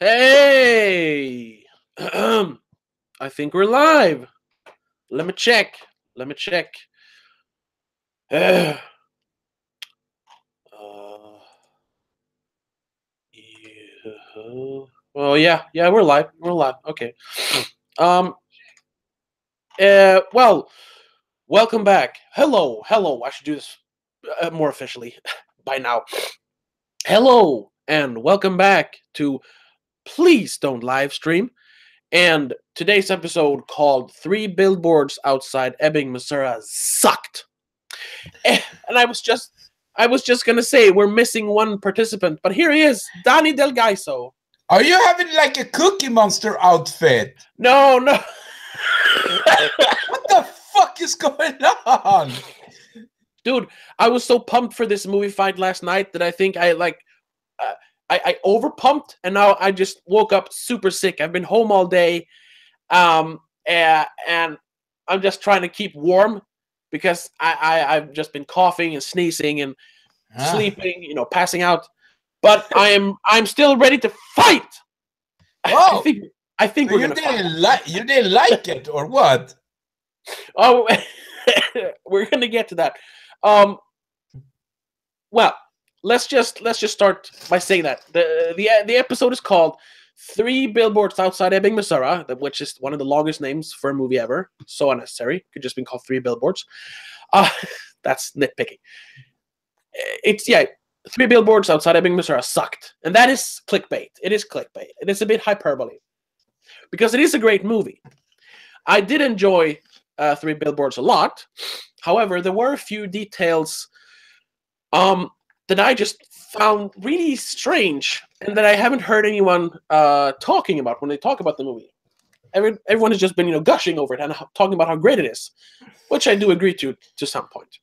Hey! I think we're live. Let me check. Let me check. Uh, oh yeah, we're live. We're live. Okay. Um. Well, welcome back. Hello. I should do this more officially by now. Hello, and welcome back to Please Don't Live Stream. And today's episode called Three Billboards Outside Ebbing, Missouri sucked. And I was just gonna say we're missing one participant, but here he is, Donnie Del Gaiso. Are you having like a Cookie Monster outfit? No. What the fuck is going on? Dude, I was so pumped for this movie fight last night that I think I over pumped, and now I just woke up super sick. I've been home all day, and I'm just trying to keep warm because I've just been coughing and sneezing and sleeping, passing out. But I'm still ready to fight. Whoa. I think So we're gonna fight. you didn't like it or what? Oh, we're gonna get to that. Well, let's just start by saying that the episode is called Three Billboards Outside Ebbing, Missouri, which is one of the longest names for a movie ever. So unnecessary. Could just been called Three Billboards. That's nitpicking. It's Three Billboards Outside Ebbing, Missouri sucked, and that is clickbait. It is clickbait. It is a bit hyperbole because it is a great movie. I did enjoy Three Billboards a lot. However, there were a few details that I just found really strange and that I haven't heard anyone talking about when they talk about the movie. Everyone has just been, gushing over it and talking about how great it is, which I do agree to some point.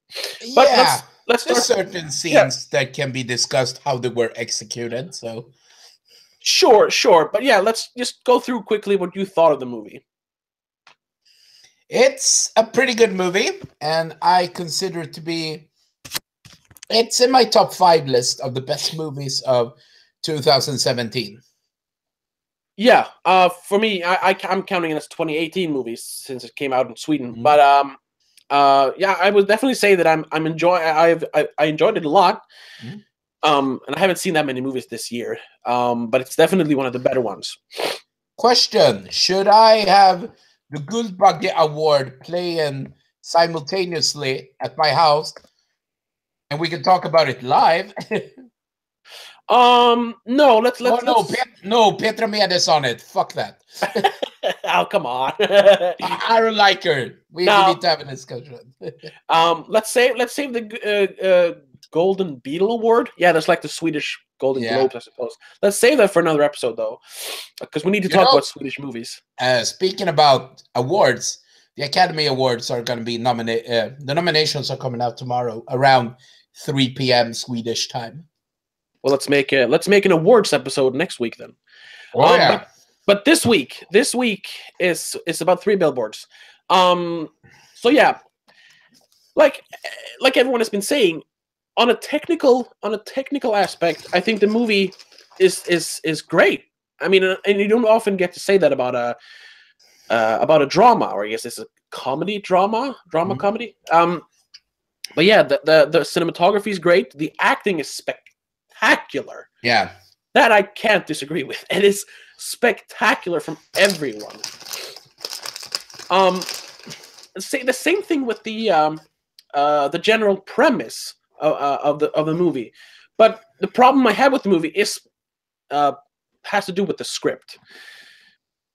But yeah, let's start. There's certain scenes that can be discussed how they were executed. So sure, but yeah, let's just go through quickly what you thought of the movie. It's a pretty good movie, and I consider it to be. It's in my top 5 list of the best movies of 2017. Yeah, for me, I'm counting it as 2018 movies since it came out in Sweden. Mm-hmm. But yeah, I would definitely say that I'm enjoying. I enjoyed it a lot. Mm-hmm. And I haven't seen that many movies this year. But it's definitely one of the better ones. Question: should I have the Guldbagge Award playing simultaneously at my house, and we can talk about it live? No, let's no, Petra Medes on it. Fuck that. Oh, come on. I don't like her. We need to have a discussion. Let's save the Golden Beetle Award. Yeah, that's like the Swedish Golden Globes, I suppose. Let's save that for another episode, though, because we need to talk about Swedish movies. Speaking about awards, the Academy Awards are going to be nominated. The nominations are coming out tomorrow around 3 p.m. Swedish time. Well, let's make an awards episode next week then. Oh yeah. But this week is about Three Billboards. So yeah, like everyone has been saying, on a technical aspect, I think the movie is great. I mean, and you don't often get to say that about a drama, or I guess it's a comedy drama comedy. But yeah, the cinematography is great. The acting is spectacular. Yeah, that I can't disagree with. It is spectacular from everyone. Say the same thing with the general premise of the movie, but the problem I have with the movie has to do with the script,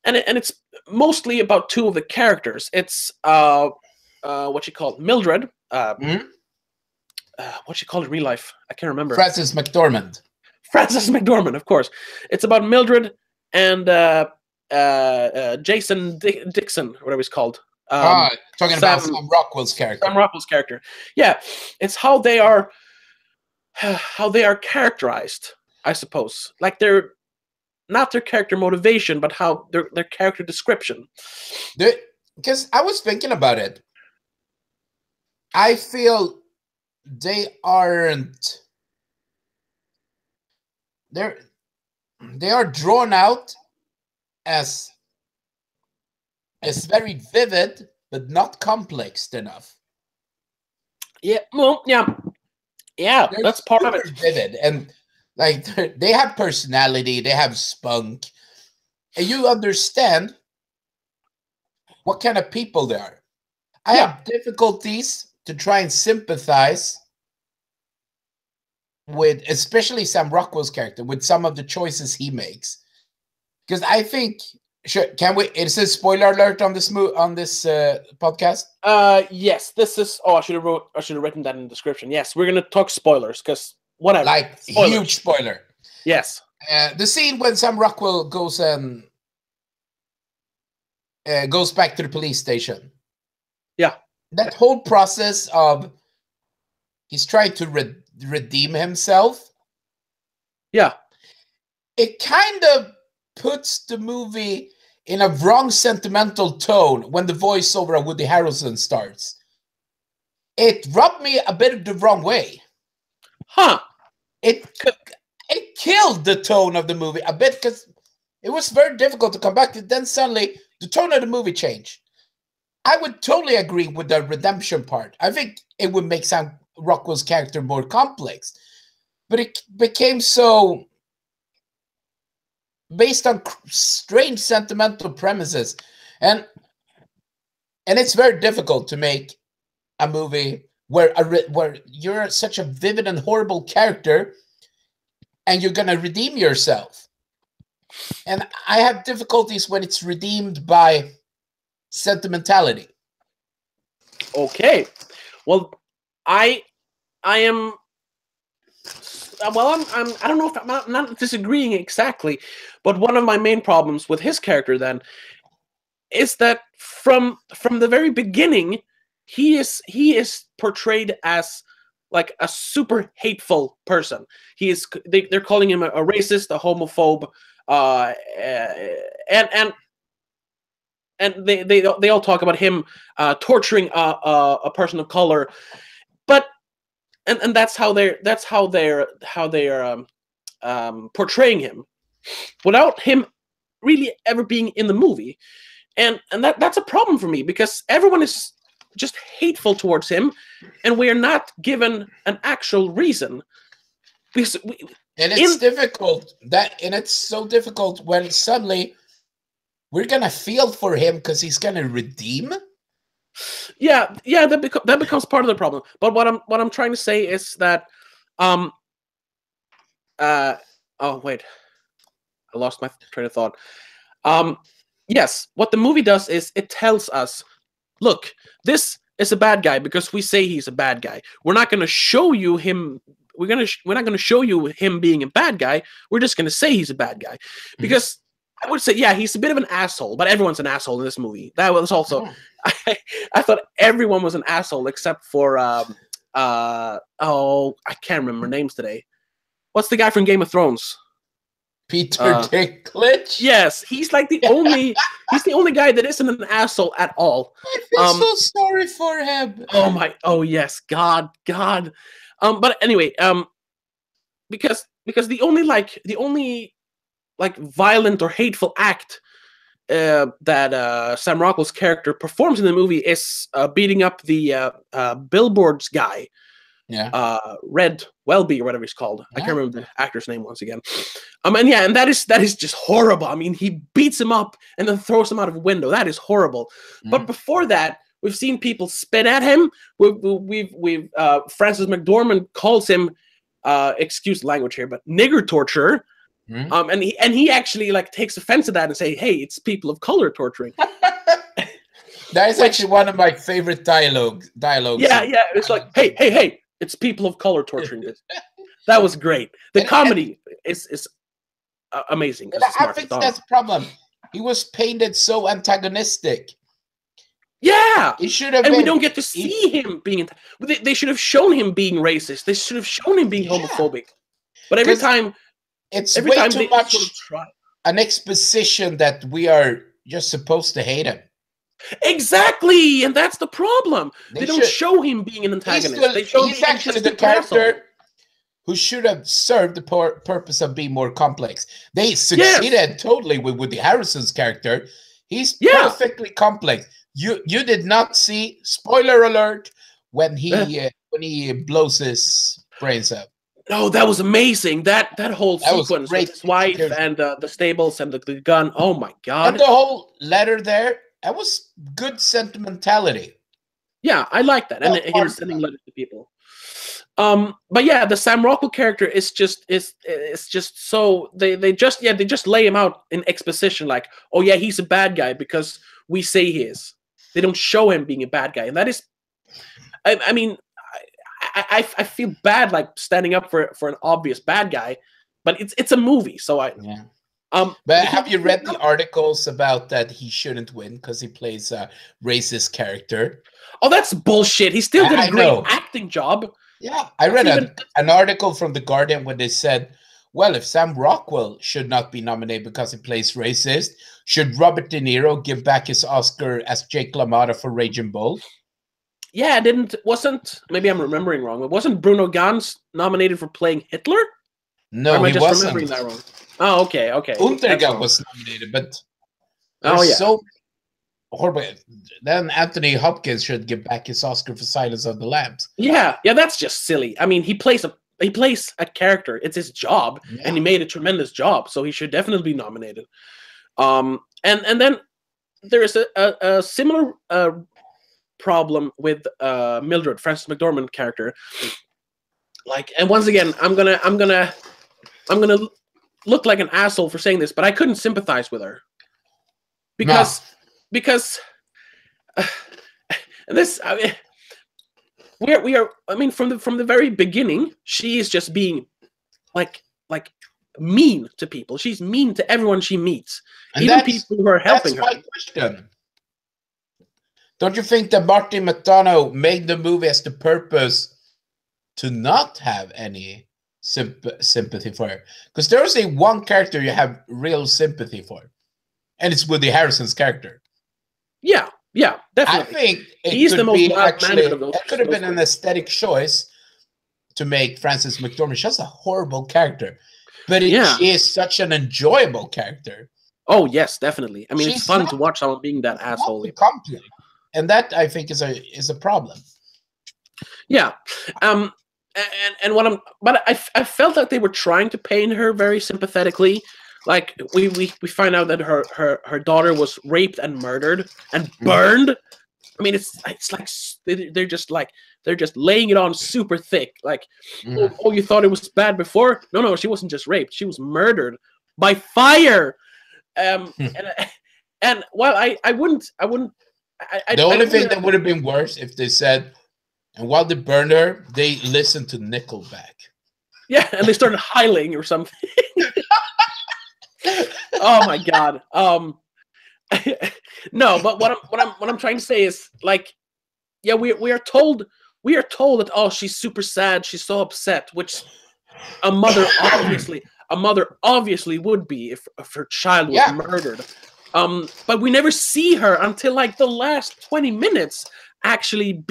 and it's mostly about two of the characters. It's what you call Mildred. What you call it in real life? I can't remember. Frances McDormand, of course. It's about Mildred and Jason Dixon, whatever he's called. Talking about Sam Rockwell's character. Sam Rockwell's character. Yeah, it's how they are characterized, I suppose. Like they're not their character motivation, but how their character description. Because I was thinking about it. I feel they aren't. they are drawn out as very vivid, but not complex enough. Yeah, well, yeah, They're that's part of super it. vivid, and like they have personality, they have spunk, and you understand what kind of people they are. I have difficulties to try and sympathize with, especially Sam Rockwell's character, with some of the choices he makes, because I think. Sure, can we? Is this spoiler alert on this podcast? Yes, this is. Oh, I should have written that in the description. Yes, we're gonna talk spoilers because whatever. Like Spoilers. huge spoiler. Yes. The scene when Sam Rockwell goes back to the police station. Yeah. That whole process of he's trying to redeem himself. Yeah. It kind of puts the movie in a wrong sentimental tone when the voiceover of Woody Harrelson starts. It rubbed me a bit of the wrong way. Huh. It killed the tone of the movie a bit because it was very difficult to come back to. Then suddenly the tone of the movie changed. I would totally agree with the redemption part. I think it would make Sam Rockwell's character more complex. But it became so based on strange sentimental premises. And it's very difficult to make a movie where you're such a vivid and horrible character and you're going to redeem yourself. And I have difficulties when it's redeemed by sentimentality. Okay. Well, I am. Well, I don't know if I'm not disagreeing exactly, but one of my main problems with his character then is that from the very beginning, he is portrayed as like a super hateful person. They're calling him a racist, a homophobe, and they all talk about him torturing a person of color, but and that's how they're portraying him without him really ever being in the movie, and that's a problem for me because everyone is just hateful towards him, and we are not given an actual reason. Because it's difficult and it's so difficult when suddenly we're gonna feel for him because he's gonna redeem. Yeah, that becomes part of the problem. But what I'm trying to say is that, oh wait, I lost my train of thought. Yes, what the movie does is it tells us, look, this is a bad guy because we say he's a bad guy. We're not going to show you him. We're not going to show you him being a bad guy. We're just going to say he's a bad guy because. I would say, yeah, he's a bit of an asshole, but everyone's an asshole in this movie. That was also, I thought everyone was an asshole except for, I can't remember names today. What's the guy from Game of Thrones? Peter Dinklage? Yes, he's like he's the only guy that isn't an asshole at all. I feel so sorry for him. Oh yes, God. But anyway, because the only violent or hateful act that Sam Rockwell's character performs in the movie is beating up the billboards guy. Yeah. Red Welby or whatever he's called. Yeah. I can't remember the actor's name once again. And that is just horrible. I mean, he beats him up and then throws him out of a window. That is horrible. But before that, we've seen people spit at him. We've Francis McDormand calls him, excuse the language here, but nigger torture. And he actually takes offense to that and say, hey, it's people of color torturing. That is actually one of my favorite dialogues. Yeah, it's like, hey, it's people of color torturing this. That was great. The comedy is amazing. I think that's the problem. He was painted so antagonistic. Yeah, he should have. And we don't get to see him being. They should have shown him being racist. They should have shown him being homophobic. But every time. It's way too much an exposition that we are just supposed to hate him. Exactly, and that's the problem. They don't show him being an antagonist. He's actually the character who should have served the purpose of being more complex. They succeeded Yes. totally with Woody Harrelson's character. He's Yeah. perfectly complex. You did not see, spoiler alert, when he blows his brains out. No, that was amazing. That whole That was sequence great. with his wife and the stables and the gun. Oh my god! And the whole letter there, that was good sentimentality. Yeah, I like that, and him sending letters to people. But yeah, the Sam Rockwell character is just so they just lay him out in exposition, like, oh yeah, he's a bad guy because we say he is. They don't show him being a bad guy, and that is, I mean, I feel bad like standing up for an obvious bad guy, but it's a movie, so yeah. But have you read the articles about that he shouldn't win because he plays a racist character? Oh, that's bullshit. He still did a great acting job. Yeah, I read an article from The Guardian where they said, well, if Sam Rockwell should not be nominated because he plays racist, should Robert De Niro give back his Oscar as Jake LaMotta for Raging Bull? Yeah, maybe I'm remembering wrong, but wasn't Bruno Ganz nominated for playing Hitler? No, or am I he just wasn't. remembering that wrong? Oh, okay. Untergang was nominated, but so horrible. Then Anthony Hopkins should give back his Oscar for Silence of the Lambs. Yeah, that's just silly. I mean, he plays a character. It's his job, and he made a tremendous job, so he should definitely be nominated. And then there is a similar problem with Mildred, Frances McDormand character. Like, and once again, I'm gonna look like an asshole for saying this, but I couldn't sympathize with her because and this, I mean, we are. I mean, from the very beginning, she is just being like mean to people. She's mean to everyone she meets, and even people who are helping her. That's my question. Don't you think that Martin McDonagh made the movie as the purpose to not have any sympathy for her? Because there is one character you have real sympathy for, and it's Woody Harrelson's character. Yeah, definitely. I think he's the most actually. That could have been an aesthetic choice to make Frances McDormand. She's a horrible character, but she is such an enjoyable character. Oh yes, definitely. I mean, it's fun to watch someone being that asshole. And that, I think, is a problem. Yeah, and but I felt like they were trying to paint her very sympathetically. Like we find out that her daughter was raped and murdered and burned. I mean, it's like they're just laying it on super thick. Like, oh, you thought it was bad before? No, she wasn't just raped; she was murdered by fire. And well, I wouldn't. The only thing that would have been worse if they said, and while they burned her, they listened to Nickelback. Yeah, and they started howling or something. Oh my god. No, but what I'm trying to say is, like, yeah, we are told that, oh, she's super sad, she's so upset, which a mother obviously would be if her child was murdered. But we never see her until like the last 20 minutes actually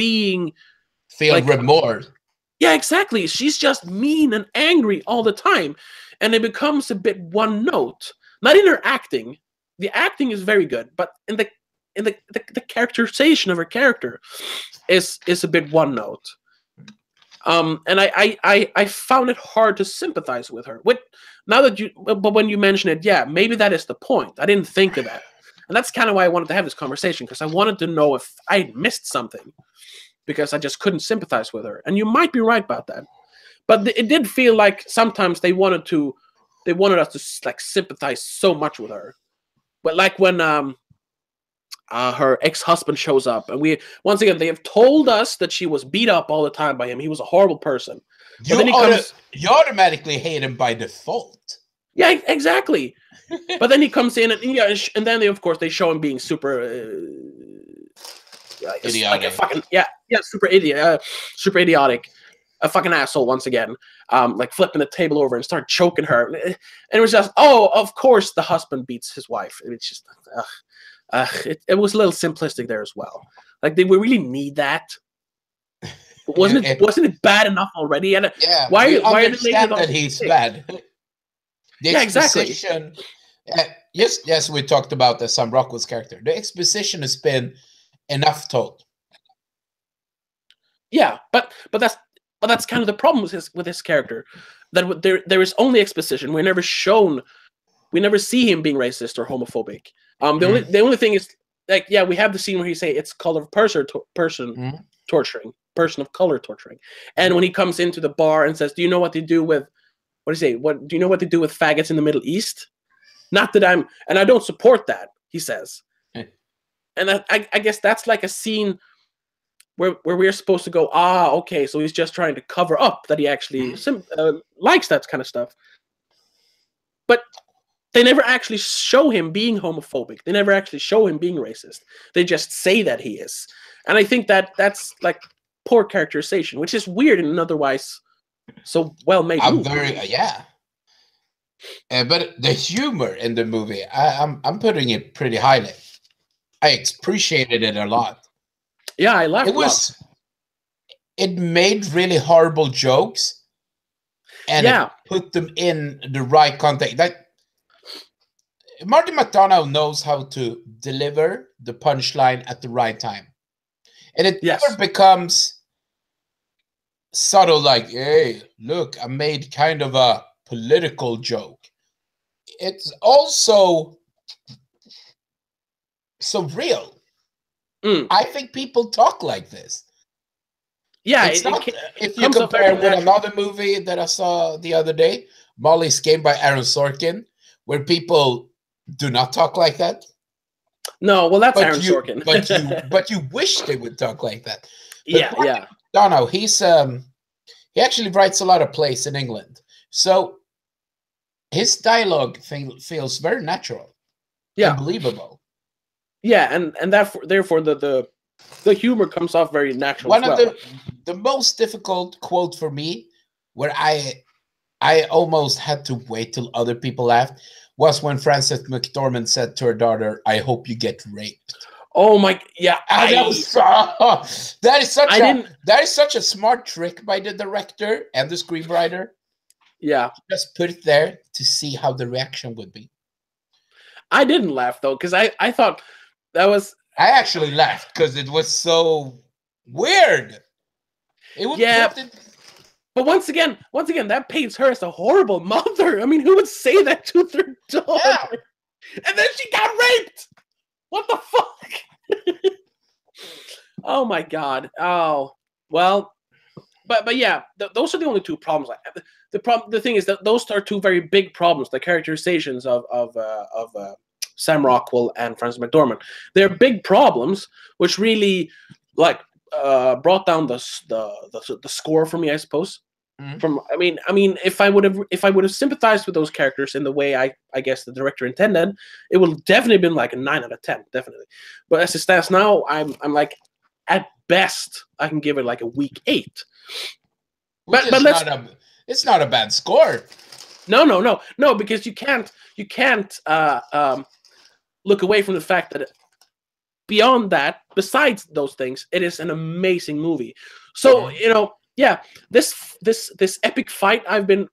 feel remorse. Yeah, exactly. She's just mean and angry all the time, and it becomes a bit one note. Not in her acting. The acting is very good, but in the characterization of her character is a bit one note. And I found it hard to sympathize with her. But when you mention it, yeah, maybe that is the point. I didn't think of that. And that's kind of why I wanted to have this conversation, because I wanted to know if I missed something, because I just couldn't sympathize with her. And you might be right about that. But it did feel like sometimes they wanted us to like sympathize so much with her. But like when her ex-husband shows up, and they have told us that she was beat up all the time by him. He was a horrible person. You automatically hate him by default. Yeah, exactly. But then he comes in, and then they show him being super idiotic. Like a fucking super idiotic, a fucking asshole once again. Like flipping the table over and start choking her, and it was just, oh, of course the husband beats his wife. It's just, it was a little simplistic there as well. Like, did we really need that? Wasn't it bad enough already? And Yeah, why we are they making understand it all that he's thick? bad. The Yeah, exactly. exposition. Yes, we talked about Sam Rockwell's character. The exposition has been enough told. Yeah, but that's kind of the problem with his character, that there is only exposition. We never see him being racist or homophobic. The only thing is, like, yeah, we have the scene where he say it's colored person torturing, person of color torturing, and when he comes into the bar and says, "Do you know what they do with what do you say? What do you know what they do with faggots in the Middle East?" Not that I don't support that, he says, and I guess that's like a scene where we're supposed to go, okay, so he's just trying to cover up that he actually likes that kind of stuff. But they never actually show him being homophobic. They never actually show him being racist. They just say that he is. And I think that's like poor characterization, which is weird in an otherwise so well-made movie. But the humor in the movie, I'm putting it pretty highly. I appreciated it a lot. Yeah, I laughed a lot. It made really horrible jokes, and it put them in the right context. That Marty McDonagh knows how to deliver the punchline at the right time, and it never becomes subtle. Like, hey, look, I made kind of a political joke. It's also so real. I think people talk like this. Yeah, it's not. If you compare with another movie that I saw the other day, Molly's Game by Aaron Sorkin, where people do not talk like that. No, well, that's Aaron Sorkin. but you wish they would talk like that. But No, he's he actually writes a lot of plays in England, so his dialogue feels very natural, and believable. Yeah, and therefore the humor comes off very natural. One of the most difficult quote for me, where I almost had to wait till other people laughed, was when Frances McDormand said to her daughter, "I hope you get raped." Oh my, yeah! That is such a smart trick by the director and the screenwriter. Yeah, just put it there to see how the reaction would be. I didn't laugh though, because I thought that was. I actually laughed because it was so weird. But once again, that paints her as a horrible mother. I mean, who would say that to their daughter? Yeah. And then she got raped. What the fuck? Oh my god. Oh well, but yeah, those are the only two problems. The thing is that those are two very big problems. The characterizations of Sam Rockwell and Frances McDormand. They're big problems, which really brought down the score for me, I suppose. From I mean, if I would have sympathized with those characters in the way I guess the director intended, it would definitely been like a 9 out of 10, definitely. But as it stands now, I'm like, at best I can give it like a weak 8. But it's not a bad score. No, because you can't look away from the fact that beyond that, besides those things, it is an amazing movie. So this epic fight I've been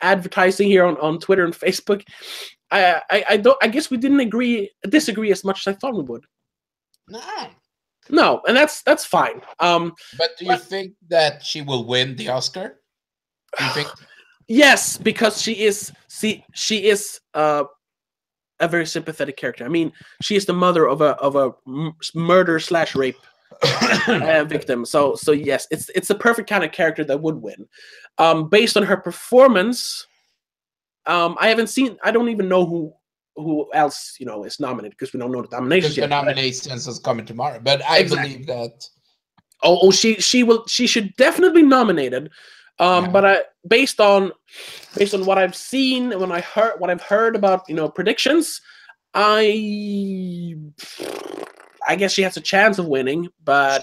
advertising here on Twitter and Facebook, I guess we didn't disagree as much as I thought we would. No, and that's fine. But do you think that she will win the Oscar? Do you think? Yes, because she is a very sympathetic character. I mean, she is the mother of a murder/rape victim. So yes, it's the perfect kind of character that would win. Based on her performance, I don't even know who else is nominated, because we don't know the nominations yet. The nominations is coming tomorrow, but I believe that. She should definitely be nominated. But based on what I've seen, what I've heard about predictions, I guess she has a chance of winning. But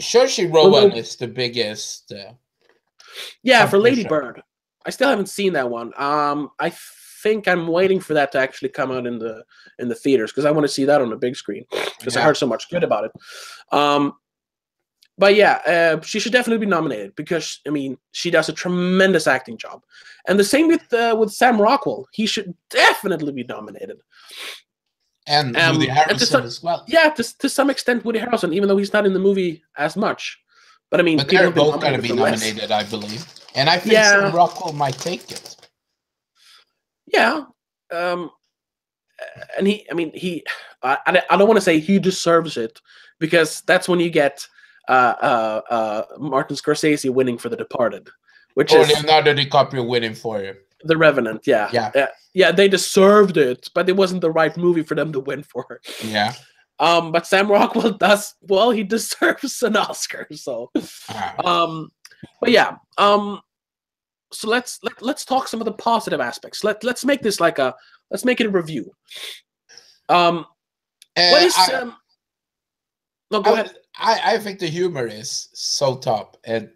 Saoirse Ronan is the biggest. For Lady Bird, I still haven't seen that one. I think I'm waiting for that to actually come out in the theaters, because I want to see that on the big screen, because I heard so much good about it. But yeah, she should definitely be nominated because I mean she does a tremendous acting job, and the same with Sam Rockwell. He should definitely be nominated. And Woody Harrelson as well. Yeah, to some extent, Woody Harrelson, even though he's not in the movie as much. But I mean, but they're both going to be nominated, I believe. And I think Sam Rockwell might take it. Yeah. And I don't want to say he deserves it because that's when you get Martin Scorsese winning for The Departed, which is Leonardo DiCaprio winning for it. The Revenant. Yeah, they deserved it, but it wasn't the right movie for them to win for. Yeah. But Sam Rockwell does well. He deserves an Oscar. So, but yeah. So let's talk some of the positive aspects. Let's make this let's make it a review. What is no, go ahead. I think the humor is so top, and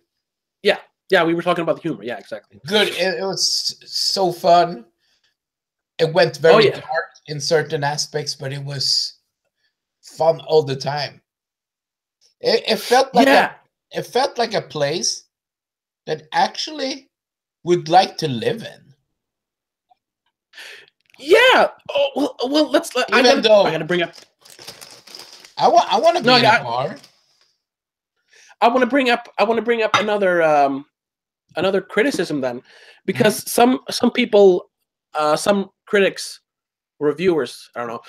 yeah, we were talking about the humor. Yeah, exactly. Good. It was so fun. It went very dark in certain aspects, but it was fun all the time. It felt like it felt like a place that actually would like to live in. Yeah. Oh well. I gotta bring up. I want to be in a bar. I want to bring up another criticism then, because some people, some critics, reviewers, I don't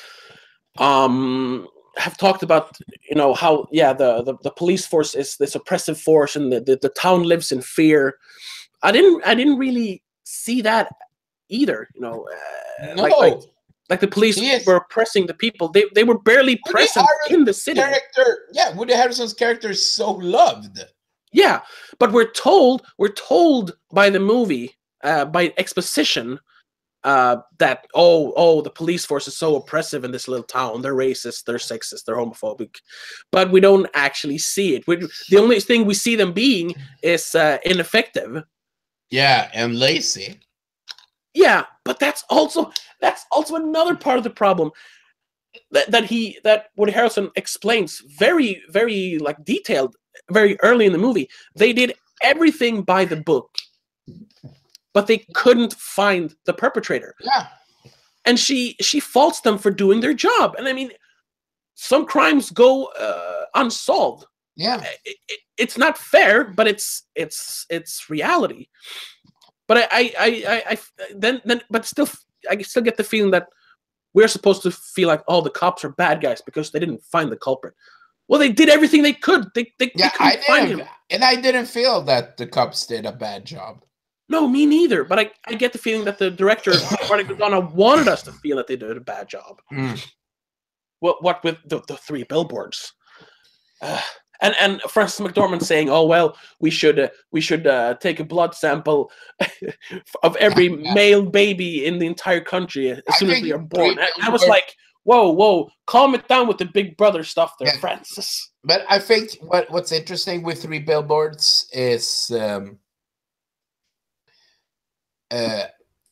know, have talked about how the police force is this oppressive force and the town lives in fear. I didn't really see that either. Like the police were oppressing the people. They were barely present in the city. Woody Harrelson's character is so loved. Yeah, but we're told by the movie, by exposition, that the police force is so oppressive in this little town. They're racist, they're sexist, they're homophobic, but we don't actually see it. The only thing we see them being is ineffective. Yeah, and lazy. Yeah, but that's also another part of the problem that Woody Harrelson explains very, very detailed very early in the movie. They did everything by the book, but they couldn't find the perpetrator. Yeah, and she faults them for doing their job. And I mean, some crimes go unsolved. Yeah, it's not fair, but it's reality. But but still, I still get the feeling that we're supposed to feel like, oh, the cops are bad guys because they didn't find the culprit. Well, they did everything they could. They couldn't find him. And I didn't feel that the cops did a bad job. No, me neither. But I get the feeling that the director, Martin Godana, wanted us to feel that they did a bad job. What with the 3 billboards? And Frances McDormand saying, "Oh well, we should take a blood sample of every male baby in the entire country as soon as they are born." I was like, "Whoa, calm it down with the Big Brother stuff, there, Francis." But I think what's interesting with 3 billboards is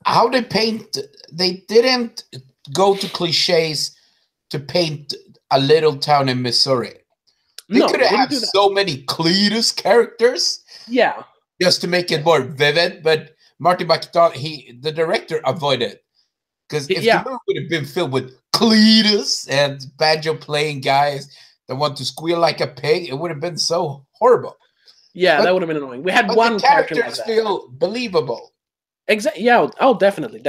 how they paint. They didn't go to cliches to paint a little town in Missouri. They could have had so many Cletus characters. Yeah. Just to make it more vivid. But Martin McDonagh, the director, avoided. Because if the movie would have been filled with Cletus and banjo playing guys that want to squeal like a pig, it would have been so horrible. Yeah, that would have been annoying. We had one character like that. The characters feel believable. Exactly. Yeah. Oh, definitely.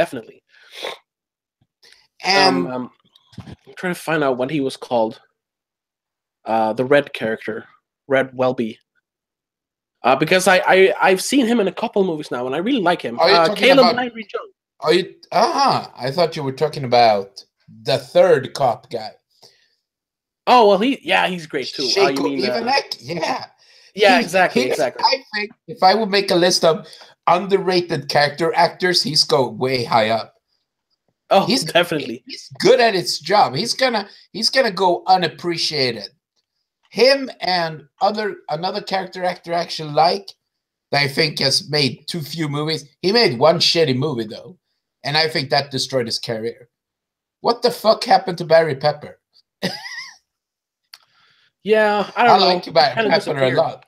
And I'm trying to find out what he was called. The Red character, Red Welby. Because I've seen him in a couple movies now, and I really like him. Caleb Landry Jones. I thought you were talking about the 3rd cop guy. Oh well, he's great too. You mean yeah. Yeah, exactly. I think if I would make a list of underrated character actors, he's go way high up. Oh, definitely. He's good at his job. He's gonna go unappreciated. Him and another character actor I actually like that I think has made too few movies. He made one shitty movie though, and I think that destroyed his career. What the fuck happened to Barry Pepper? Yeah, I I don't know. like He kind of Pepper a disappeared. lot.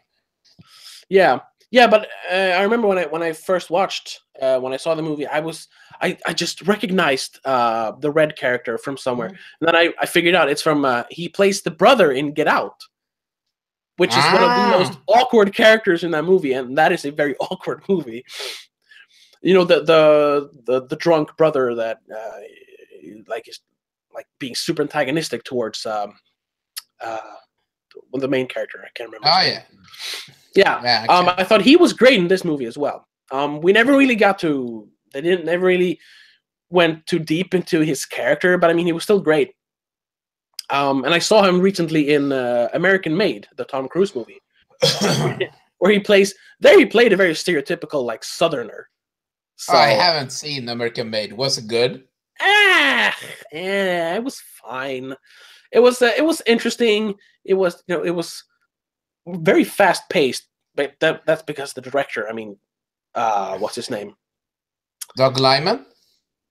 Yeah, yeah, but I remember when I first watched when I saw the movie, I just recognized the red character from somewhere, Mhm. and then I figured out it's from he plays the brother in Get Out, which is one of the most Ah, awkward characters in that movie, and that is a very awkward movie. You know, the drunk brother that like is like being super antagonistic towards uh, the main character. I can't remember his oh name. yeah, Yeah, yeah. Actually, I thought he was great in this movie as well. We never really got to. They didn't never really went too deep into his character, but I mean, he was still great. And I saw him recently in American Made, the Tom Cruise movie, where he plays. There, he played a very stereotypical like Southerner. I So haven't seen American Made. Was it good? yeah, it was fine. It was interesting. It was it was very fast paced, but that's because the director. I mean, what's his name? Doug Lyman?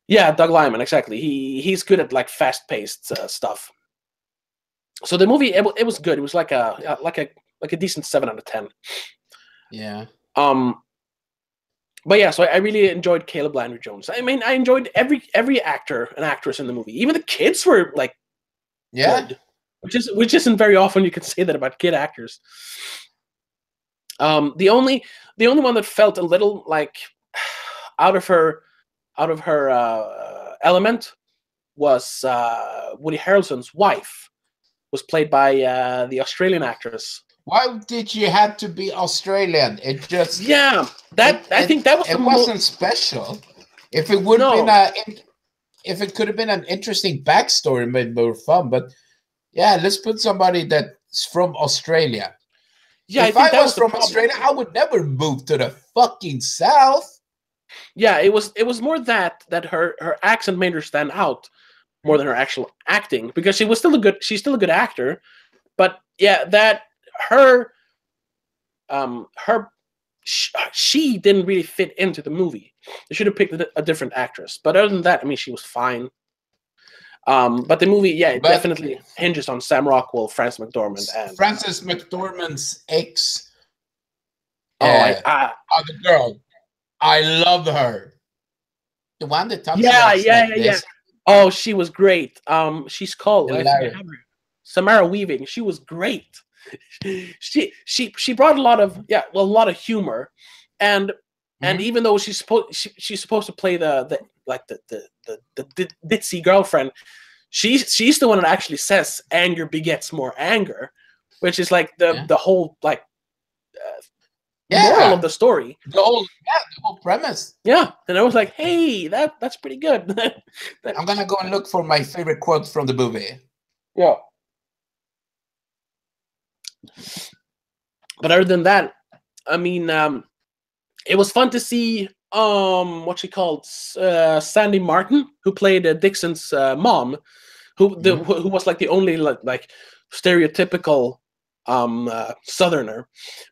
Yeah, Doug Liman, exactly. He's good at like fast paced stuff. So the movie it was good. It was like a decent 7 out of 10. Yeah. But yeah, so I really enjoyed Caleb Landry Jones. I mean, I enjoyed every actor and actress in the movie. Even the kids were like Yeah. good, which isn't very often you can say that about kid actors. The only one that felt a little like out of her element was Woody Harrelson's wife, was played by the Australian actress. Why did you have to be Australian? It just Yeah, that I think that was the it wasn't special. If it would have been no. if it could have been an interesting backstory, made more fun. But yeah, let's put somebody that's from Australia. Yeah, I If think I that was was the from problem. Australia, I would never move to the fucking south. Yeah, it was more that her accent made her stand out more than her actual acting, because she's still a good actor, but yeah, that her her she didn't really fit into the movie. They should have picked a different actress. But other than that, I mean, she was fine. But the movie, yeah, it But definitely hinges on Sam Rockwell, Frances McDormand, and Frances McDormand's ex, oh, other girl, I love her. The one that talks yeah, like yeah, yeah, yeah. this. Oh, she was great. She's called, I think I Hilarious. have her, Samara Weaving. She was great. She brought a lot of a lot of humor, and Mhm. even though she's supposed to play the like the ditzy girlfriend, she's the one that actually says anger begets more anger, which is like Yeah. the whole like moral Yeah. of the story. The whole premise. Yeah, and I was like, hey, that's pretty good. I'm gonna go and look for my favorite quote from the movie. Yeah. But other than that, I mean, it was fun to see what she called Sandy Martin, who played Dixon's mom, who was like the only like stereotypical Southerner,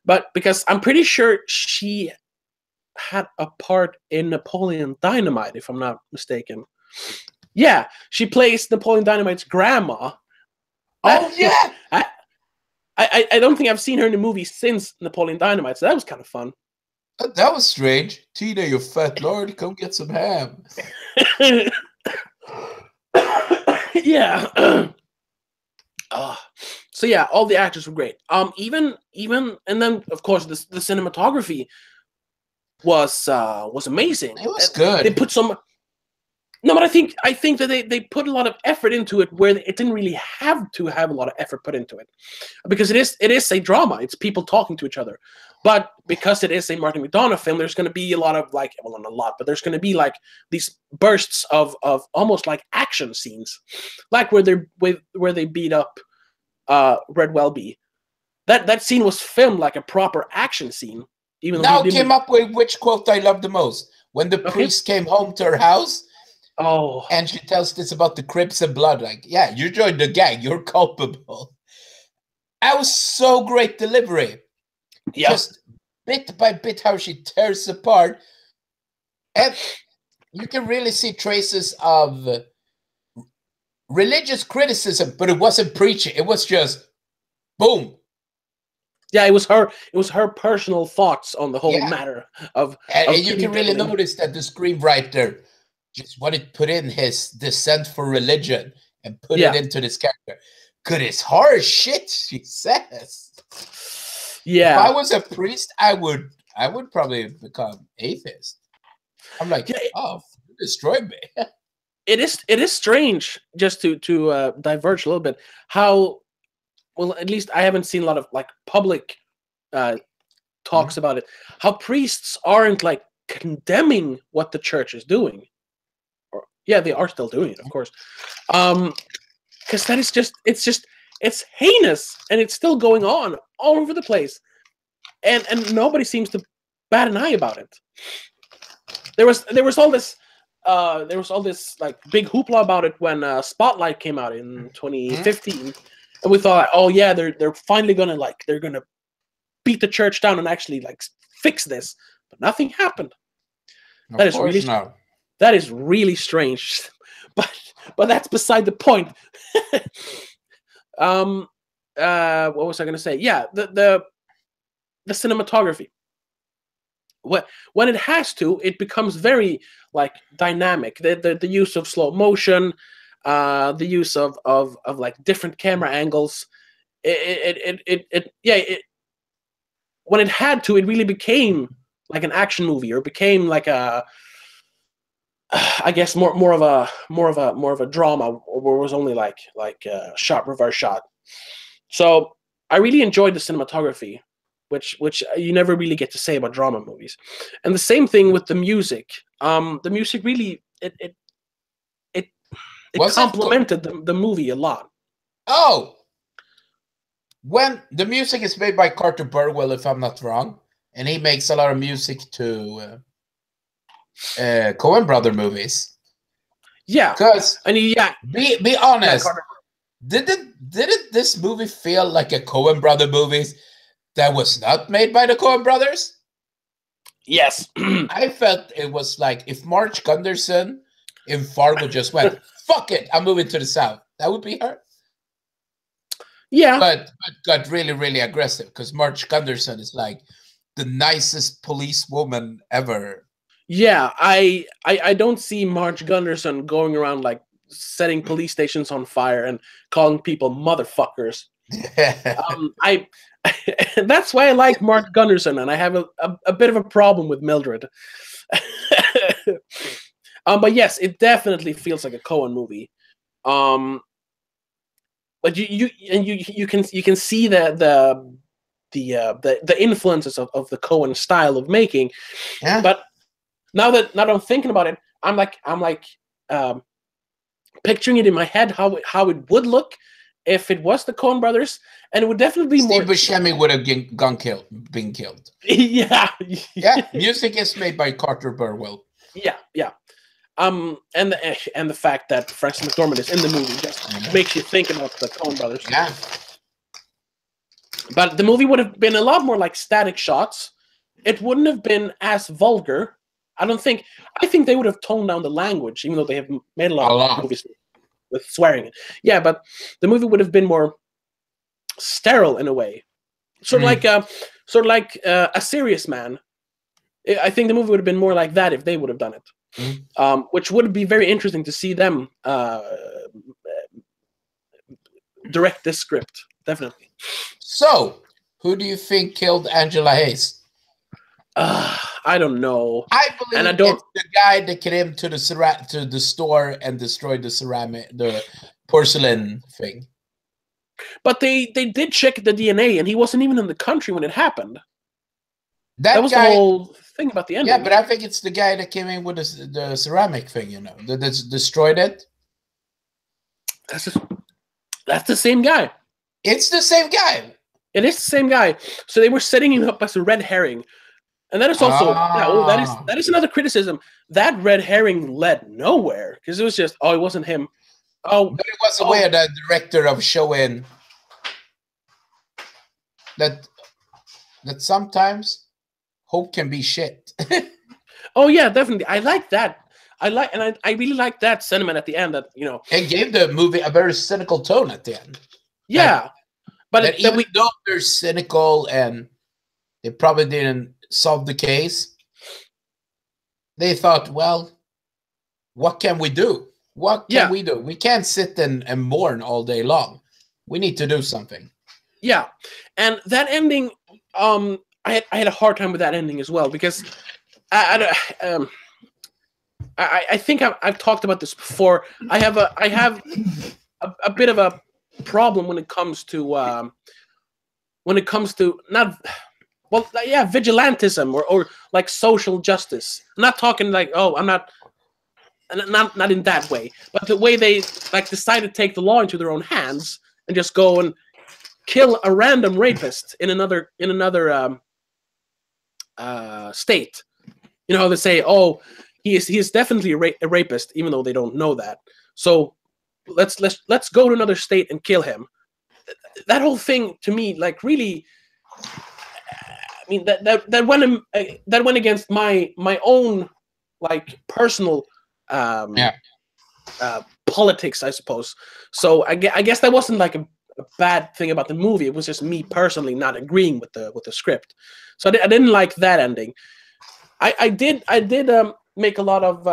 but because I'm pretty sure she had a part in Napoleon Dynamite, if I'm not mistaken. Yeah, she plays Napoleon Dynamite's grandma. Oh yeah, I don't think I've seen her in a movie since Napoleon Dynamite, so that was kind of fun. that was strange. Tina, you fat lord, come get some ham. Yeah. So yeah, all the actors were great. Even and then of course the cinematography was amazing. It was good. They put some. No, but I think that they put a lot of effort into it where it didn't really have to have a lot of effort put into it, because it is a drama. It's people talking to each other, but because it is a Martin McDonagh film, there's going to be a lot of like, well, not a lot, but there's going to be like these bursts of almost like action scenes, like where they beat up Red Welby. That scene was filmed like a proper action scene. Even though now came up with which quote I love the most. When the priest came home to her house. Oh. And she tells this about the Crips and Blood. Like, yeah, you joined the gang. You're culpable. That was so great delivery. Yeah. Just bit by bit how she tears apart. And you can really see traces of religious criticism, but it wasn't preaching. It was just Boom. Yeah, it was her. It was her personal thoughts on the whole matter of. And you can really notice that the screenwriter just wanted to put in his dissent for religion and put it into this character. Cause it's hard shit she says. Yeah. If I was a priest, I would probably become atheist. I'm like, oh, you destroyed me. It is strange, just to diverge a little bit, how, well, at least I haven't seen a lot of like public talks about it, how priests aren't like condemning what the church is doing. Or yeah, they are still doing it, of course. Because that is just it's heinous, and it's still going on all over the place. And nobody seems to bat an eye about it. There was all this like big hoopla about it when Spotlight came out in 2015, and we thought, oh yeah, they're finally gonna beat the church down and actually like fix this, but nothing happened. That is really strange, but that's beside the point. What was I gonna say? Yeah, the cinematography. When it has to, it becomes very like dynamic. The use of slow motion, the use of like different camera angles. When it had to, it really became like an action movie, or became like a, I guess more of a drama, where it was only like shot, reverse shot. So I really enjoyed the cinematography, which you never really get to say about drama movies. And the same thing with the music. The music really it complemented the movie a lot. Oh, when the music is made by Carter Burwell, if I'm not wrong, and he makes a lot of music to Coen Brother movies. Yeah, because be honest, yeah, didn't this movie feel like a Coen Brother movies that was not made by the Coen Brothers? Yes. I felt it was like if Marge Gunderson in Fargo just went, fuck it, I'm moving to the South. That would be her. Yeah. But got really, really aggressive, because Marge Gunderson is like the nicest police woman ever. Yeah, I don't see Marge Gunderson going around like setting police stations on fire and calling people motherfuckers. That's why I like Mark Gunderson, and I have a bit of a problem with Mildred. But yes, it definitely feels like a Coen movie. But you can see the influences of the Coen style of making. Yeah. But now that I'm thinking about it, I'm like picturing it in my head how it would look if it was the Coen Brothers, and it would definitely be Steve Buscemi would have been killed. Yeah. Yeah. Music is made by Carter Burwell. Yeah. And the fact that Frances McDormand is in the movie just makes you think about the Coen Brothers. Yeah. But the movie would have been a lot more like static shots. It wouldn't have been as vulgar. I think they would have toned down the language, even though they have made a lot of movies with swearing. Yeah, but the movie would have been more sterile in a way, sort of like A Serious Man. I think the movie would have been more like that if they would have done it, which would be very interesting to see them direct this script. Definitely. So, who do you think killed Angela Hayes? I don't know. I believe it's the guy that came to the store and destroyed the porcelain thing. But they did check the DNA, and he wasn't even in the country when it happened. That was guy, the whole thing about the ending. Yeah, but I think it's the guy that came in with the ceramic thing, that destroyed it. That's the same guy. It's the same guy. It is the same guy. So they were setting him up as a red herring. And that is also that is another criticism. That red herring led nowhere, because it was just it wasn't him. Oh, but it was a way of the director of showing that sometimes hope can be shit. Oh yeah, definitely. I like that. I really like that sentiment at the end. That it gave the movie a very cynical tone at the end. Yeah, But that even though they're cynical and they probably didn't solve the case, they thought, well, what can we do? What can we do? We can't sit and mourn all day long. We need to do something. Yeah, and that ending, I had a hard time with that ending as well, because I think I've talked about this before. I have a bit of a problem when it comes to vigilantism or like social justice. I'm not talking like, I'm not in that way, but the way they like decide to take the law into their own hands and just go and kill a random rapist in another state. You know, they say, oh, he is definitely a rapist, even though they don't know that. So let's go to another state and kill him. That whole thing to me, like, really, I mean, that went against my own, like, personal politics, I suppose. So I guess that wasn't like a bad thing about the movie. It was just me personally not agreeing with the script. So I didn't like that ending. I did make a lot of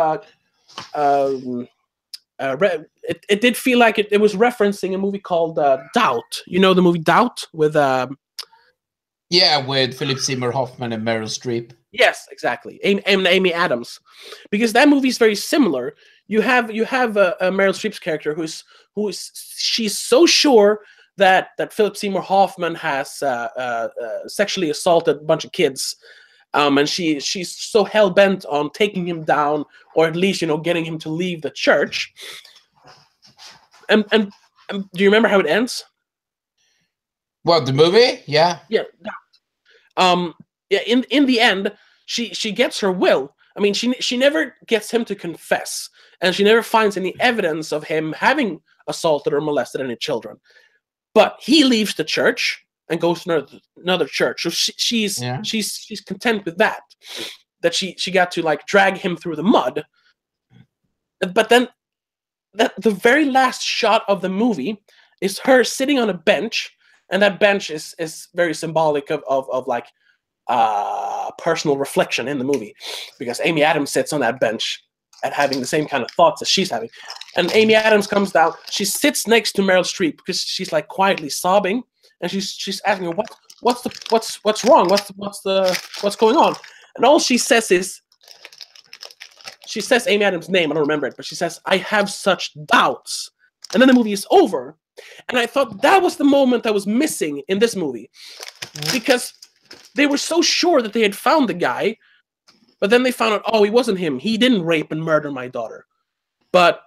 it did feel like it was referencing a movie called Doubt. You know the movie Doubt with with Philip Seymour Hoffman and Meryl Streep. Yes, exactly. Amy Adams, because that movie is very similar. You have a Meryl Streep's character she's so sure that Philip Seymour Hoffman has sexually assaulted a bunch of kids, and she's so hell bent on taking him down, or at least getting him to leave the church. And do you remember how it ends? What, the movie? Yeah. Yeah. In the end, she gets her will. I mean, she never gets him to confess, and she never finds any evidence of him having assaulted or molested any children. But he leaves the church and goes to another church. So she's content with that she got to, like, drag him through the mud. But then the very last shot of the movie is her sitting on a bench, and that bench is very symbolic of like personal reflection in the movie, because Amy Adams sits on that bench and having the same kind of thoughts as she's having. And Amy Adams comes down. She sits next to Meryl Streep because she's, like, quietly sobbing, and she's asking her, what's wrong? What's going on? And all she says is, she says Amy Adams' name. I don't remember it, but she says, "I have such doubts." And then the movie is over. And I thought that was the moment I was missing in this movie, because they were so sure that they had found the guy, but then they found out, oh, he wasn't him. He didn't rape and murder my daughter, but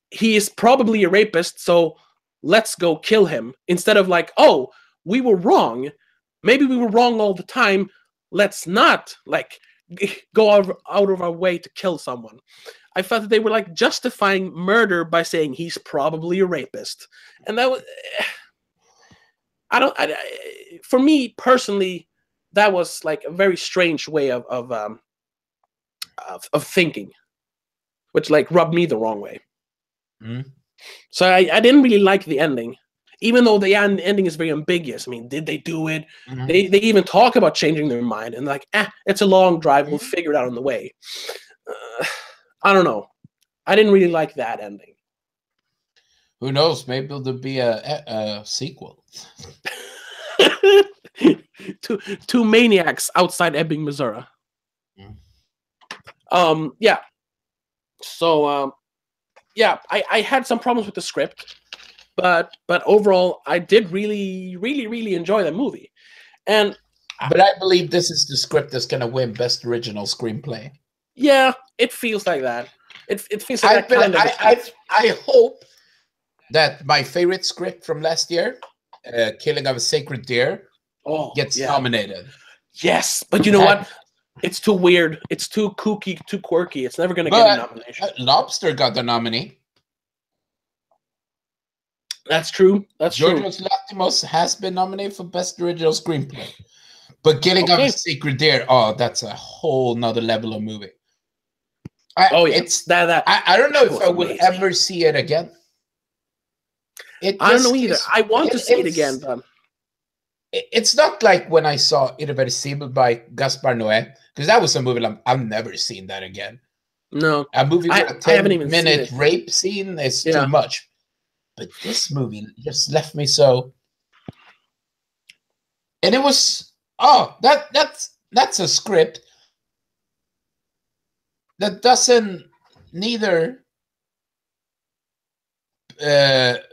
he is probably a rapist, so let's go kill him. Instead of, like, oh, we were wrong. Maybe we were wrong all the time. Let's not, like, go out of our way to kill someone. I felt that they were, like, justifying murder by saying he's probably a rapist. And that was... for me personally, that was, like, a very strange way of thinking, which, like, rubbed me the wrong way. So I didn't really like the ending, even though the ending is very ambiguous. I mean, did they do it? They even talk about changing their mind, and, like, it's a long drive. We'll figure it out on the way. I don't know. I didn't really like that ending. Who knows? Maybe there'll be a sequel. Two maniacs outside Ebbing, Missouri. Yeah. So, I had some problems with the script, but overall, I did really, really, really enjoy the movie. But I believe this is the script that's going to win Best Original Screenplay. Yeah, it feels like that. It feels like that kind of... I hope that my favorite script from last year, Killing of a Sacred Deer, gets nominated. Yes, but you know what? It's too weird. It's too kooky, too quirky. It's never going to get a nomination. Lobster got the nominee. That's true. Georgios Lanthimos has been nominated for Best Original Screenplay. But Killing of a Sacred Deer, that's a whole nother level of movie. It's that. I don't know if I would ever see it again. I don't know either. I want to see it again, but it's not like when I saw Irreversible by Gaspar Noé, because that was a movie I've never seen that again. No, a movie with a I haven't even seen 10-minute it. rape scene is too much. But this movie just left me so. And it was that's a script that doesn't neither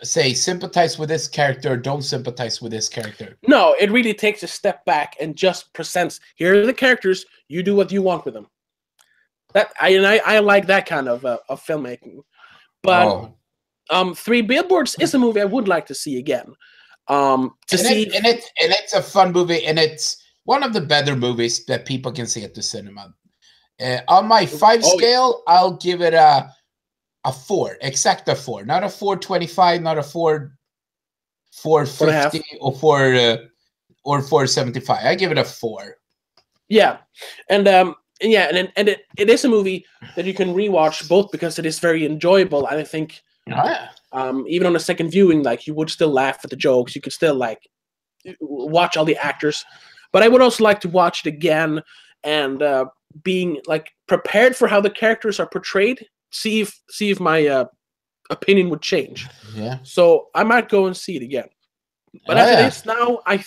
say sympathize with this character or don't sympathize with this character. No, it really takes a step back and just presents, here are the characters, you do what you want with them. That I like that kind of filmmaking. But Three Billboards is a movie I would like to see again. It's a fun movie, and it's one of the better movies that people can see at the cinema. On my 5 scale, I'll give it a 4, exact a 4, not a 4.25, not a 4.50 or 4.75. I give it a 4. Yeah, and it is a movie that you can rewatch both because it is very enjoyable, and I think even on a second viewing, like, you would still laugh at the jokes, you could still like watch all the actors, but I would also like to watch it again and being like prepared for how the characters are portrayed. See if my opinion would change. Yeah. So I might go and see it again. But as it is now, I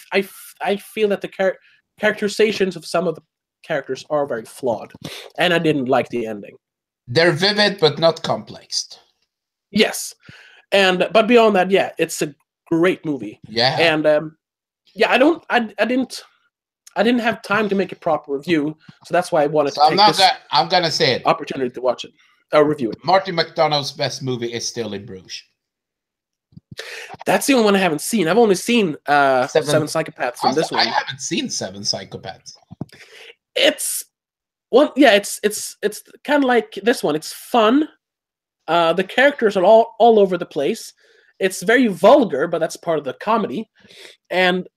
feel that the characterizations of some of the characters are very flawed, and I didn't like the ending. They're vivid but not complex. Yes, but beyond that, yeah, it's a great movie. Yeah, and I didn't have time to make a proper review, so that's why I wanted to take this. I'm gonna say it. Opportunity to watch it. Review it. Marty McDonagh's best movie is still In Bruges. That's the only one I haven't seen. I've only seen Seven Psychopaths and this one. I haven't seen Seven Psychopaths. It's kind of like this one. It's fun. The characters are all over the place. It's very vulgar, but that's part of the comedy. And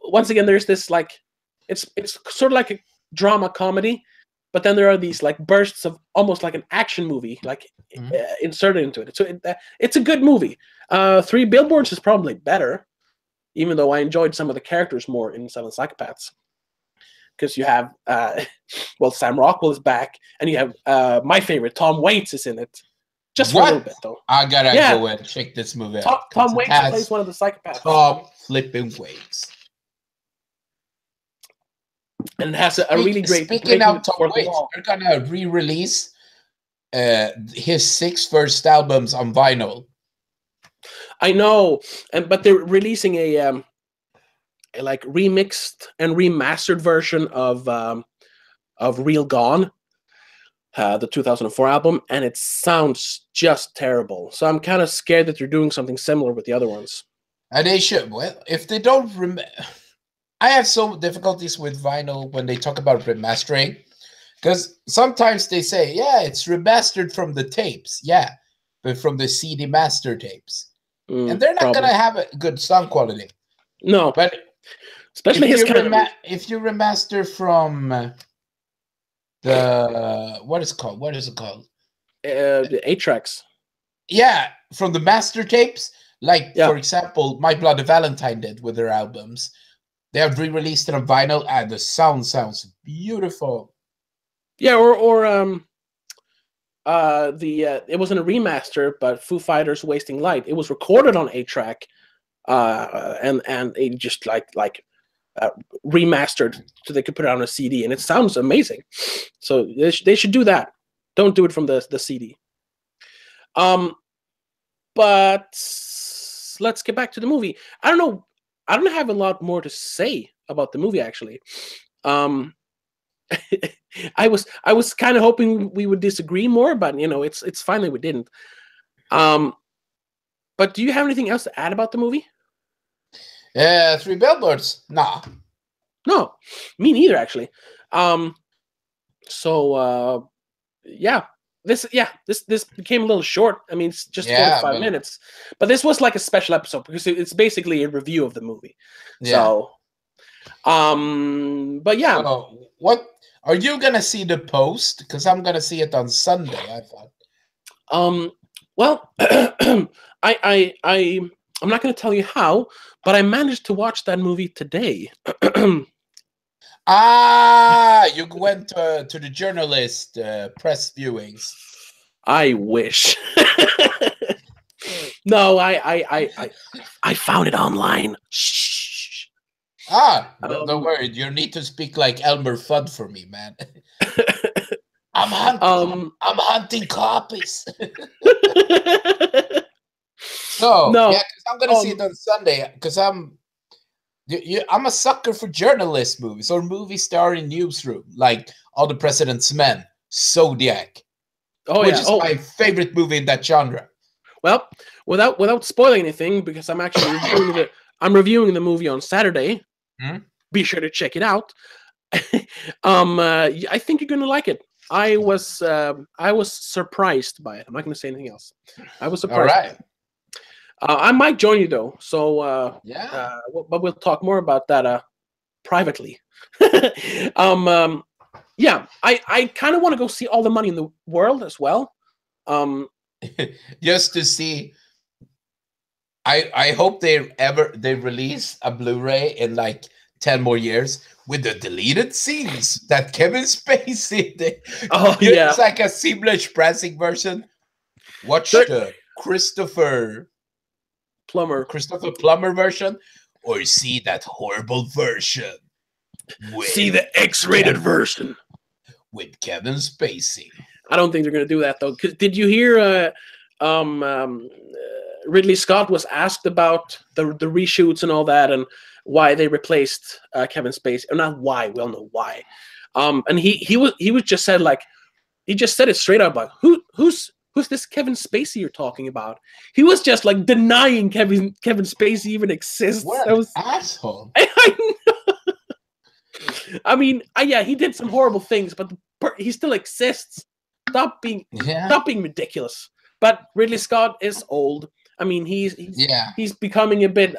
once again, there's this like it's sort of like a drama comedy. But then there are these like bursts of almost like an action movie, like inserted into it. So it's a good movie. Three Billboards is probably better, even though I enjoyed some of the characters more in Seven Psychopaths. Because you have, Sam Rockwell is back, and you have my favorite, Tom Waits is in it. Just for a little bit, though. I gotta go and check this movie out. Tom Waits plays one of the psychopaths. Tom flipping Waits. And has a really great. Speaking of Tom Waits, they're gonna re-release his 6 first albums on vinyl. I know, but they're releasing a like remixed and remastered version of Real Gone, the 2004 album, and it sounds just terrible. So I'm kind of scared that they're doing something similar with the other ones. And they should. Well, if they don't I have some difficulties with vinyl when they talk about remastering, because sometimes they say, yeah, it's remastered from the tapes. Yeah, but from the CD master tapes. And they're not going to have a good sound quality. No. But especially if you remaster from what is it called? The 8-tracks. Yeah, from the master tapes. Like, for example, My Bloody Valentine did with their albums. They have re-released it on vinyl, and the sound sounds beautiful. Yeah, or it wasn't a remaster, but Foo Fighters' "Wasting Light." It was recorded on 8-track, and it just like remastered so they could put it on a CD, and it sounds amazing. So they should do that. Don't do it from the CD. But let's get back to the movie. I don't know. I don't have a lot more to say about the movie, actually. I was kind of hoping we would disagree more, but it's fine that we didn't. But do you have anything else to add about the movie? Three Billboards? Nah. No, me neither, actually. This became a little short. I mean, it's just 45 minutes, but this was like a special episode because it's basically a review of the movie. Yeah. So, but yeah. So what are you gonna see the post? Because I'm gonna see it on Sunday. I thought. Well, I I'm not going to tell you how, but I managed to watch that movie today. You went to the journalist press viewings. I wish. No, I found it online. Shh. Don't worry. You need to speak like Elmer Fudd for me, man. I'm hunting copies. So no, yeah, because I'm gonna see it on Sunday. Because I'm a sucker for journalist movies or movies starring newsroom, like All the President's Men, Zodiac, which is my favorite movie in that genre. Well, without spoiling anything, because I'm actually reviewing the movie on Saturday. Be sure to check it out. I think you're gonna like it. I was surprised by it. I'm not gonna say anything else. I was surprised. All right. I might join you though. So yeah, but we'll talk more about that privately. Yeah, I kind of want to go see All the Money in the World as well. Just to see. I hope they release a Blu-ray in like 10 more years with the deleted scenes that Kevin Spacey did. It's like a seamless pressing version. Watch the Christopher Plummer version, or see that horrible version. See the X-rated version with Kevin Spacey. I don't think they're going to do that though. Did you hear? Ridley Scott was asked about the reshoots and all that, and why they replaced Kevin Spacey. Or not why. We all know why. And he was just said like, he just said it straight up like, who's this Kevin Spacey you're talking about? He was just like denying Kevin Spacey even exists. What an asshole! I know. I mean, yeah, he did some horrible things, but he still exists. Stop being ridiculous. But Ridley Scott is old. I mean, he's becoming a bit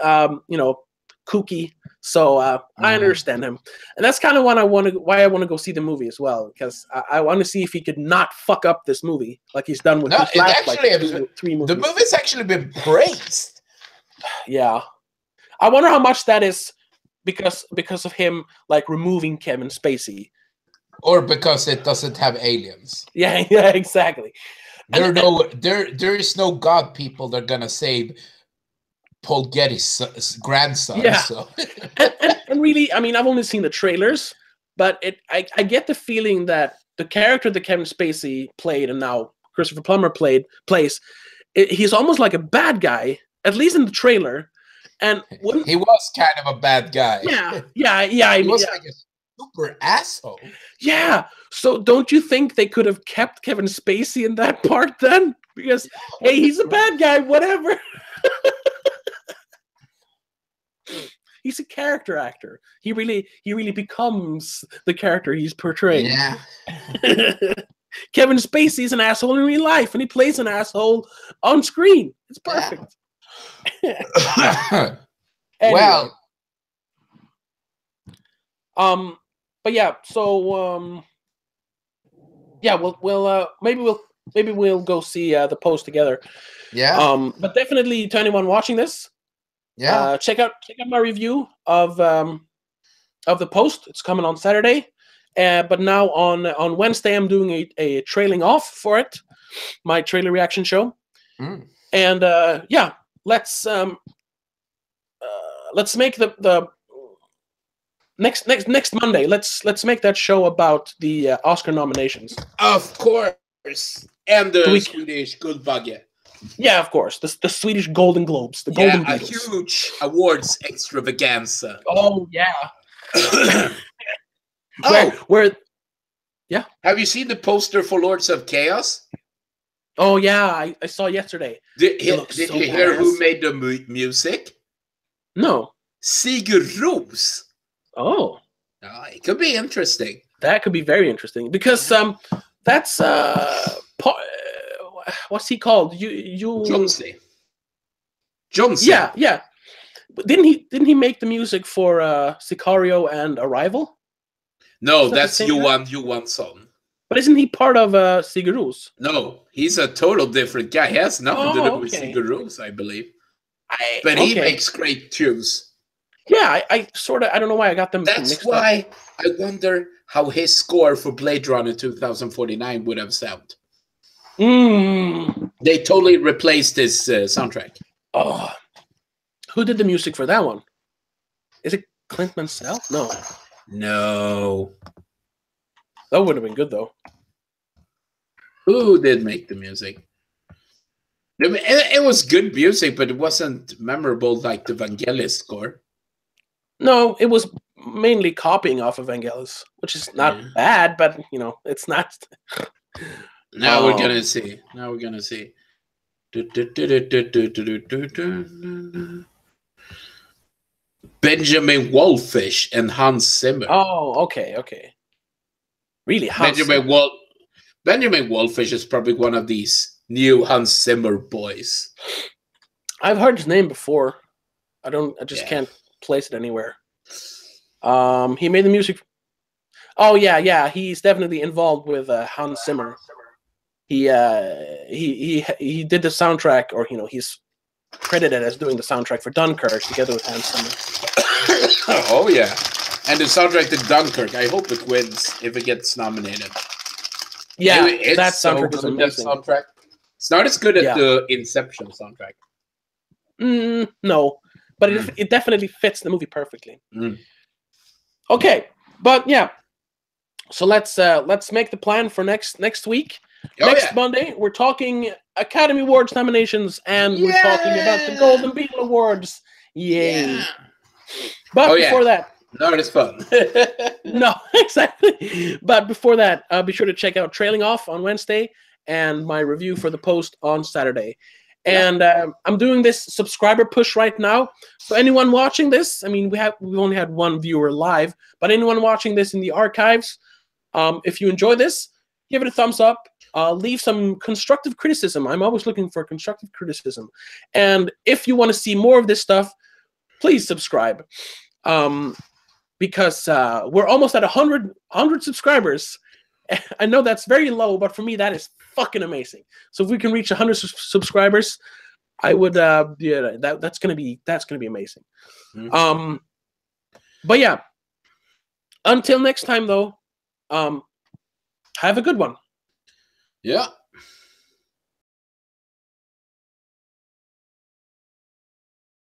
kooky. So I understand him, and that's kind of why I want to go see the movie as well, because I want to see if he could not fuck up this movie like he's done with his last three movies. The movie's actually been praised. Yeah, I wonder how much that is because of him like removing Kevin Spacey, or because it doesn't have aliens. Yeah, exactly. There is no god people that are gonna save Paul Getty's grandson. Yeah. So. and really, I mean, I've only seen the trailers, but I get the feeling that the character that Kevin Spacey played and now Christopher Plummer plays, he's almost like a bad guy, at least in the trailer. And he was kind of a bad guy. Yeah. He was like a super asshole. Yeah. So don't you think they could have kept Kevin Spacey in that part then? Because hey, he's a bad guy, whatever. He's a character actor. He really becomes the character he's portraying. Yeah. Kevin Spacey's an asshole in real life, and he plays an asshole on screen. It's perfect. Yeah. Anyway. Well. But yeah. So yeah, we'll maybe we'll go see the Post together. Yeah. But definitely to anyone watching this. Yeah. Check out my review of the Post. It's coming on Saturday, but now on Wednesday I'm doing a trailing off for it, my trailer reaction show. And yeah, let's make the next Monday. Let's make that show about the Oscar nominations. Of course, and the Swedish Guldbagge. Yeah, of course. The Swedish Golden Globes. The Golden Beatles. A huge awards extravaganza. Oh, yeah. Where yeah. Have you seen the poster for Lords of Chaos? Oh, yeah. I saw yesterday. Did you hear who made the music? No. Sigur Ros. Oh. It could be interesting. That could be very interesting. Because that's... what's he called? Johnson. Yeah. But didn't he make the music for Sicario and Arrival? No, that's Johan Johansson. But isn't he part of Sigur Ros? No, he's a total different guy. He has nothing to do with Sigur Ros, I believe. But he makes great tunes. Yeah, I sort of, I don't know why I got them That's why I wonder how his score for Blade Runner 2049 would have sounded. They totally replaced his soundtrack. Oh, who did the music for that one? Is it Clint Mansell? No. That would have been good, though. Who did make the music? It was good music, but it wasn't memorable like the Vangelis score. No, it was mainly copying off of Vangelis, which is not bad, but, you know, it's not. Now we're going to see. Benjamin Wallfish and Hans Zimmer. Oh, okay. Really, Benjamin Wallfish is probably one of these new Hans Zimmer boys. I've heard his name before. I just can't place it anywhere. He made the music. Oh yeah. He's definitely involved with Hans Zimmer. He did the soundtrack, or, you know, he's credited as doing the soundtrack for Dunkirk together with Hans Zimmer. Oh yeah, and the soundtrack to Dunkirk. I hope it wins if it gets nominated. Yeah, anyway, that soundtrack is amazing. Soundtrack. It's not as good as the Inception soundtrack. No, but it definitely fits the movie perfectly. Okay, but yeah, so let's make the plan for next week. Next Monday, we're talking Academy Awards nominations, and we're talking about the Golden Beetle Awards. Yay! Yeah. But before that, no, it's fun. No, exactly. But before that, be sure to check out Trailing Off on Wednesday and my review for the Post on Saturday. And I'm doing this subscriber push right now. So anyone watching this, I mean, we've only had one viewer live, but anyone watching this in the archives, if you enjoy this, give it a thumbs up. Leave some constructive criticism. I'm always looking for constructive criticism. And if you want to see more of this stuff, please subscribe. Because we're almost at 100 subscribers. I know that's very low, but for me, that is fucking amazing. So if we can reach 100 subscribers, I would, that's gonna be amazing. But yeah, until next time, though, have a good one. Yeah.